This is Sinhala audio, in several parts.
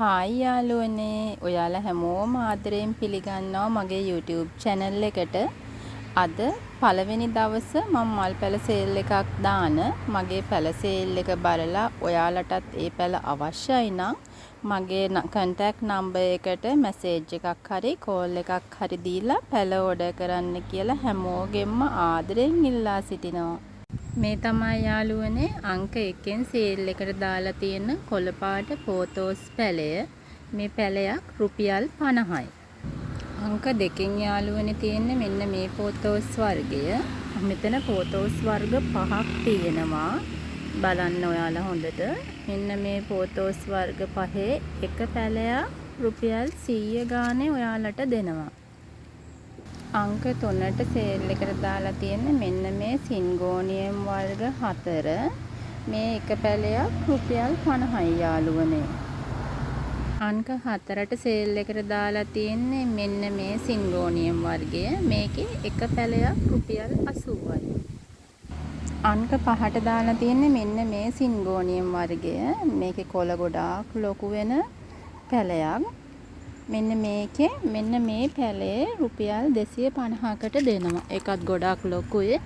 හායි යාළුවනේ ඔයාලා හැමෝම ආදරයෙන් පිළිගන්නවා මගේ YouTube channel එකට. අද පළවෙනි දවස මම මල් පැල සේල් එකක් දාන මගේ පැල සේල් එක බලලා ඔයාලටත් ඒ පැල අවශ්‍යයි නම් මගේ contact number එකට message එකක් හරි call එකක් හරි දීලා පැල order කරන්න කියලා හැමෝගෙම ආදරෙන් ඉල්ලා සිටිනවා. මේ තමයි යාළුවනේ අංක 1න් සේල් එකට දාලා තියෙන කොළ පාට පෝතෝස් පැලය. මේ පැලයක් රුපියල් 50යි. අංක 2න් යාළුවනේ තියෙන්නේ මෙන්න මේ පෝතෝස් වර්ගය. මෙතන පෝතෝස් වර්ග 5ක් තියෙනවා. බලන්න ඔයාලා හොඳට. මෙන්න මේ පෝතෝස් වර්ග 5 එක පැලයක් රුපියල් 100 ගානේ ඔයාලට දෙනවා. අංක 3ට සේල් එකට දාලා තියෙන්නේ මෙන්න මේ සින්ගෝනියම් වර්ග 4. මේ එක පැලයක් රුපියල් 50යි යාළුවනේ. අංක 4ට සේල් එකට දාලා තියෙන්නේ මෙන්න මේ සින්ගෝනියම් වර්ගය. මේකේ එක පැලයක් රුපියල් 80යි. අංක 5ට දාලා තියෙන්නේ මෙන්න මේ සින්ගෝනියම් වර්ගය. මේකේ කොළ ගොඩාක් ලොකු වෙන පැලයක්. මෙන්න මේකේ මෙන්න මේ පැලේ රුපියල් 250කට දෙනවා. ඒකත් ගොඩාක් ලොකුයි.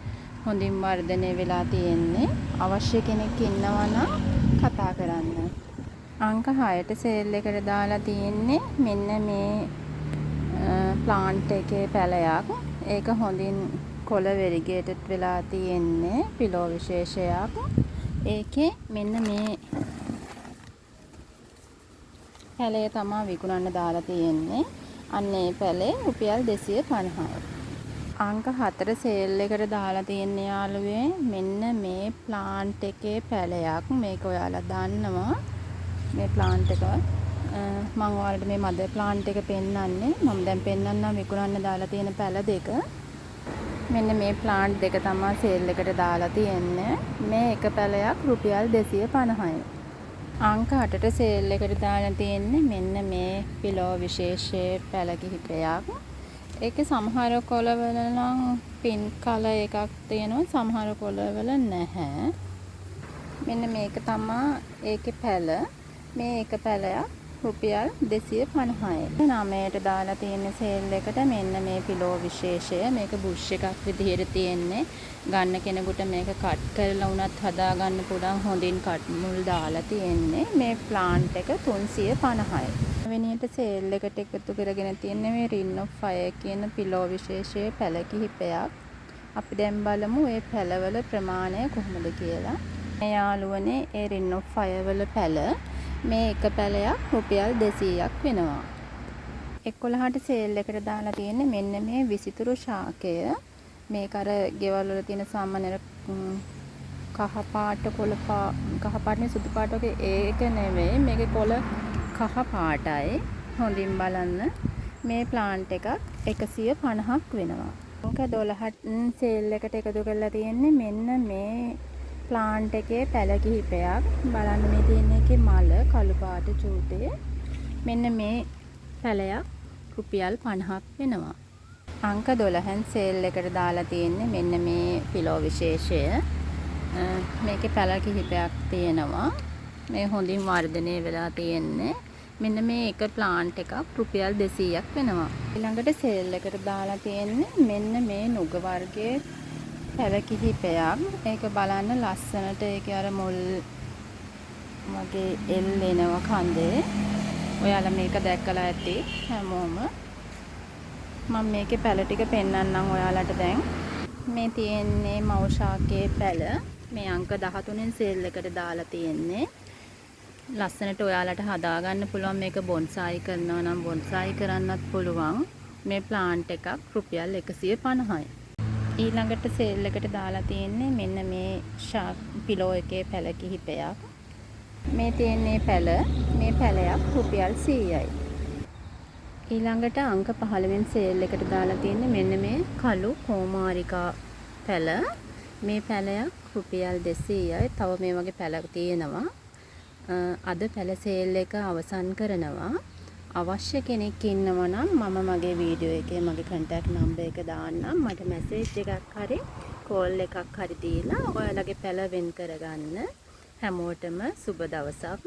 හොඳින් වර්ධනය වෙලා තියෙන්නේ. අවශ්‍ය කෙනෙක් ඉන්නවා නම් කතා කරන්න. අංක 6ට සේල් එකට දාලා තියෙන්නේ මෙන්න මේ ප්ලාන්ට් එකේ පැලයක්. ඒක හොඳින් කොළ වෙරිගේටඩ් වෙලා තියෙන්නේ. පිලෝ විශේෂයක්. ඒකේ මෙන්න මේ පැලේ තමයි විකුණන්න දාලා තියෙන්නේ. අන්න ඒ පැලේ රුපියල් 250යි. අංක 4 සේල් එකට දාලා තියෙන්නේ යාළුවේ මෙන්න මේ ප්ලාන්ට් එකේ පැලයක්. මේක ඔයාලා දන්නවා. මේ ප්ලාන්ට් එක මම ඔයාලට මේ මදර් ප්ලාන්ට් එක පෙන්නන්නේ. මම දැන් පෙන්නන්නම් විකුණන්න දාලා තියෙන පැල දෙක. මෙන්න මේ ප්ලාන්ට් දෙක තමයි සේල් එකට දාලා තියෙන්නේ. මේ එක පැලයක් රුපියල් 250යි. අංක 8ට සේල් එකට දාලා තියෙන්නේ මෙන්න මේ පිලෝ විශේෂයේ පැල කිහිපයක්. ඒකේ සමහර කොළවල නම් පින්ක් කලර් එකක් තියෙනවා, සමහර කොළවල නැහැ. මෙන්න මේක තමයි ඒකේ පැල. මේ එක පැලයක් රුපියල් 250යි. 9ට දාලා තියෙන සේල් එකට මෙන්න මේ පිලෝ විශේෂය. මේක බුෂ් එකක් විදිහට තියෙන්නේ. ගන්න කෙනෙකුට මේක කට් කරලා වුණත් හදා ගන්න පුළුවන්. හොඳින් කට් මුල් දාලා තියෙන්නේ. මේ ප්ලාන්ට් එක 350යි. වෙනියට සේල් එකට එකතු කරගෙන තියෙන්නේ මේ රින් ඔෆ් ෆයර් කියන පිලෝ විශේෂයේ පැල කිහිපයක්. අපි දැන් බලමු මේ පැලවල ප්‍රමාණය කොහොමද කියලා. මේ යාළුවනේ ඒ රින් ඔෆ් ෆයර් වල පැල මේ එක පැලයක් රුපියල් 200ක් වෙනවා. 11ට සේල් එකට දාලා තියෙන්නේ මෙන්න මේ විසිතුරු ශාකය. මේක අර ගෙවල් වල තියෙන සාමාන්‍ය කහ පාට කොළ කහ පාටනේ සුදු පාට වගේ ඒක නෙවෙයි. මේකේ කොළ කහ පාටයි. හොඳින් බලන්න. මේ ප්ලාන්ට් එකක් 150ක් වෙනවා. අංක 12ට සේල් එකට එකතු කරලා තියෙන්නේ මෙන්න මේ ප්ලාන්ට් එකේ පැල කිහිපයක්. බලන්න මේ තියෙන එකේ මල කළු පාට චූටේ. මෙන්න මේ පැලයක් රුපියල් 50ක් වෙනවා. අංක 12න් සේල් එකට දාලා තියෙන්නේ මෙන්න මේ පිලෝ විශේෂය. මේකේ පැල කිහිපයක් තියෙනවා. මේ හොඳින් වර්ධනය වෙලා තියෙන්නේ. මෙන්න මේ එක ප්ලාන්ට් එකක් රුපියල් 200ක් වෙනවා. ඊළඟට සේල් එකට දාලා තියෙන්නේ මෙන්න මේ නුග වර්ගයේ පැල කිහිපයක්. ඒක බලන්න ලස්සනට ඒකේ අර මුල් වගේ එල්ලෙනවා කඳේ. ඔයාලා මේක දැක්කලා ඇති හැමෝම. මම මේකේ පැල ටික පෙන්නන්නම් ඔයාලට දැන්. මේ තියෙන්නේ මෞෂාකේ පැල. මේ අංක 13න් සේල් එකට දාලා තියෙන්නේ. ලස්සනට ඔයාලට හදා ගන්න පුළුවන්. මේක බොන්සායි කරනවා නම් බොන්සායි කරන්නත් පුළුවන්. මේ ප්ලාන්ට් එකක් රුපියල් 150යි. ඊළඟට සේල් එකට දාලා තියෙන්නේ මෙන්න මේ පිලෝ එකේ පැල කිහිපයක්. මේ තියෙන්නේ පැල. මේ පැලයක් රුපියල් 100යි. ඊළඟට අංක 15න් සේල් එකට දාලා තියෙන්නේ මෙන්න මේ කළු කෝමාරිකා පැල. මේ පැලයක් රුපියල් 200යි. තව මේ වගේ පැල තියෙනවා. අද පැල සේල් එක අවසන් කරනවා. අවශ්‍ය කෙනෙක් ඉන්නවා නම් මම මගේ වීඩියෝ එකේ මගේ contact number එක දාන්නම්. මට message එකක් හරි call එකක් හරි දීලා ඔයාලගේ පැල වෙන් කරගන්න. හැමෝටම සුබ දවසක්.